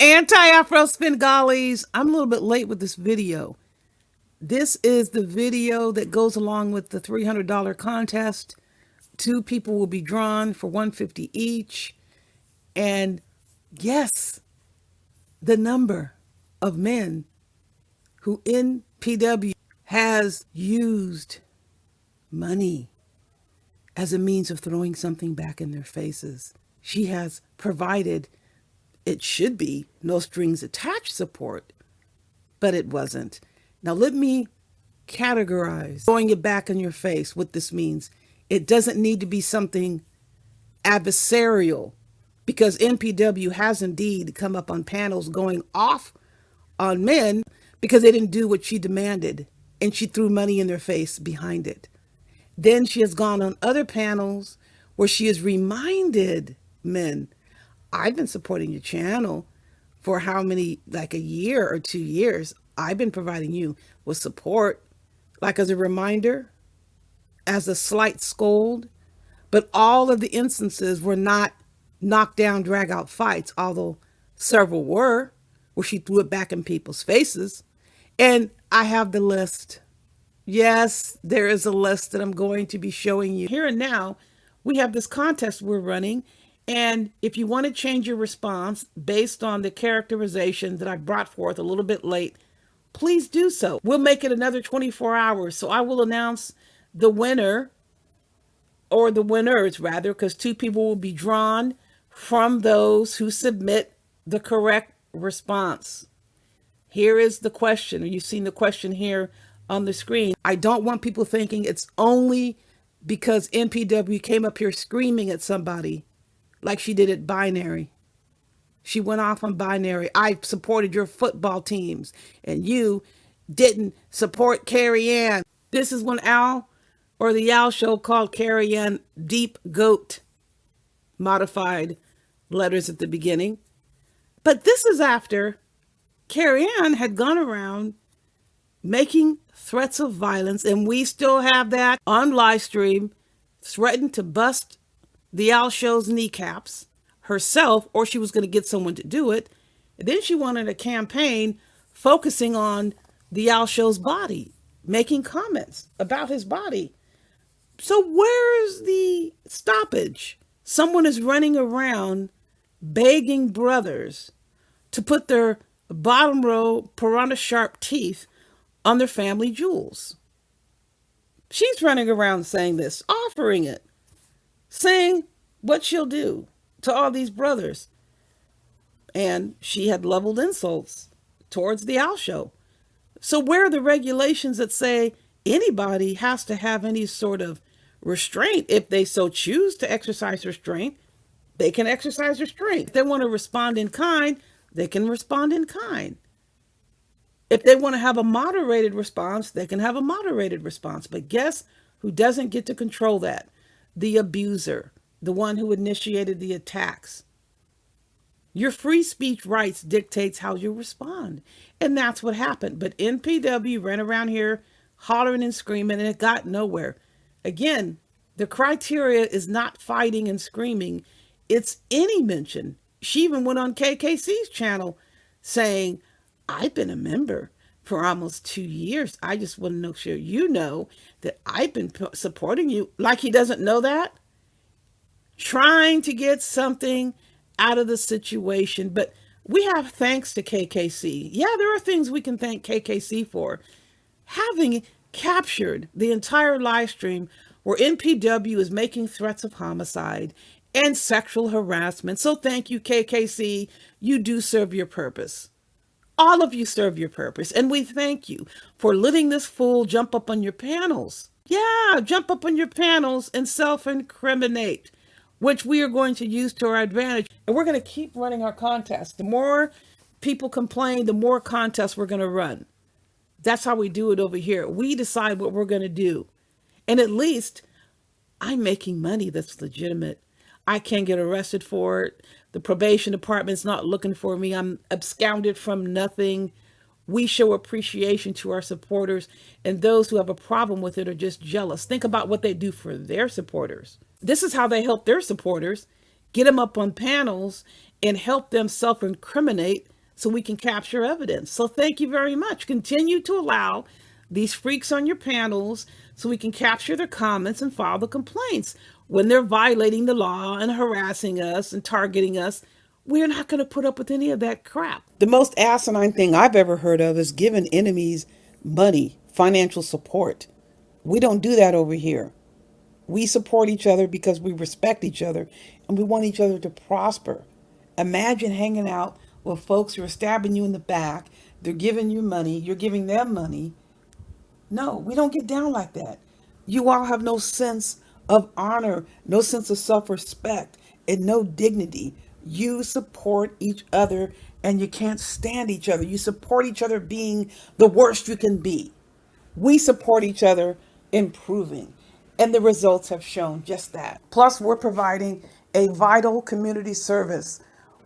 Anti-Afro Svengalis. I'm a little bit late with this video. This is the video that goes along with the $300 contest. Two people will be drawn for $150 each. And yes, the number of men who in PW has used money as a means of throwing something back in their faces. She has provided, it should be, no strings attached support, but it wasn't. Now let me categorize throwing it back in your face what this means. It doesn't need to be something adversarial, because NPW has indeed come up on panels going off on men because they didn't do what she demanded, and she threw money in their face behind it. Then she has gone on other panels where she has reminded men, I've been supporting your channel for how many, like a year or 2 years. I've been providing you with support, like as a reminder, as a slight scold. But all of the instances were not knockdown, drag out fights, although several were, where she threw it back in people's faces. And I have the list. Yes, there is a list that I'm going to be showing you. Here and now, we have this contest we're running. And if you want to change your response based on the characterization that I brought forth a little bit late, please do so. We'll make it another 24 hours. So I will announce the winner, or the winners rather, because two people will be drawn from those who submit the correct response. Here is the question. You've seen the question here on the screen. I don't want people thinking it's only because NPW came up here screaming at somebody like she did at Binary. She went off on Binary. I supported your football teams and you didn't support Carrie Ann. This is when Al, or the Al Show, called Carrie Ann Deep Goat, modified letters at the beginning. But this is after Carrie Ann had gone around making threats of violence, and we still have that on live stream, threatened to bust the Al Show's kneecaps herself, or she was going to get someone to do it. And then she wanted a campaign focusing on the Al Show's body, making comments about his body. So where's the stoppage? Someone is running around begging brothers to put their bottom row piranha sharp teeth on their family jewels. She's running around saying this, offering it, saying what she'll do to all these brothers. And she had leveled insults towards the Al Show. So where are the regulations that say anybody has to have any sort of restraint? If they so choose to exercise restraint, they can exercise restraint. If they want to respond in kind, they can respond in kind. If they want to have a moderated response, they can have a moderated response. But guess who doesn't get to control that? The abuser, the one who initiated the attacks. Your free speech rights dictates how you respond. And that's what happened. But NPW ran around here hollering and screaming, and it got nowhere. Again, the criteria is not fighting and screaming. It's any mention. She even went on KKC's channel saying, I've been a member for almost 2 years. I just want to make sure you know that I've been supporting you. Like he doesn't know that? Trying to get something out of the situation. But we have thanks to KKC. Yeah, there are things we can thank KKC for. Having captured the entire live stream where NPW is making threats of homicide and sexual harassment. So thank you, KKC. You do serve your purpose. All of you serve your purpose. And we thank you for letting this fool jump up on your panels. Yeah, jump up on your panels and self-incriminate, which we are going to use to our advantage. And we're going to keep running our contests. The more people complain, the more contests we're going to run. That's how we do it over here. We decide what we're going to do. And at least I'm making money that's legitimate. I can't get arrested for it. The probation department's not looking for me. I'm absconded from nothing. We show appreciation to our supporters, and those who have a problem with it are just jealous. Think about what they do for their supporters. This is how they help their supporters, get them up on panels and help them self-incriminate so we can capture evidence. So thank you very much. Continue to allow these freaks on your panels so we can capture their comments and file the complaints. When they're violating the law and harassing us and targeting us, we're not going to put up with any of that crap. The most asinine thing I've ever heard of is giving enemies money, financial support. We don't do that over here. We support each other because we respect each other and we want each other to prosper. Imagine hanging out with folks who are stabbing you in the back. They're giving you money. You're giving them money. No, we don't get down like that. You all have no sense of honor, no sense of self respect, and no dignity. You support each other and you can't stand each other. You support each other being the worst you can be. We support each other improving, and the results have shown just that. Plus, we're providing a vital community service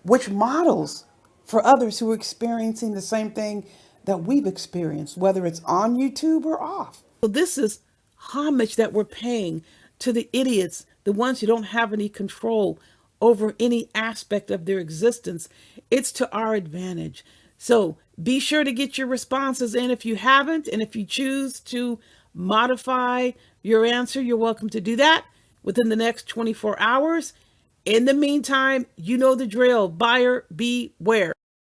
which models for others who are experiencing the same thing that we've experienced, whether it's on YouTube or off. So this is homage that we're paying to the idiots, the ones who don't have any control over any aspect of their existence. It's to our advantage. So be sure to get your responses in if you haven't, and if you choose to modify your answer, you're welcome to do that within the next 24 hours. In the meantime, you know the drill. Buyer beware.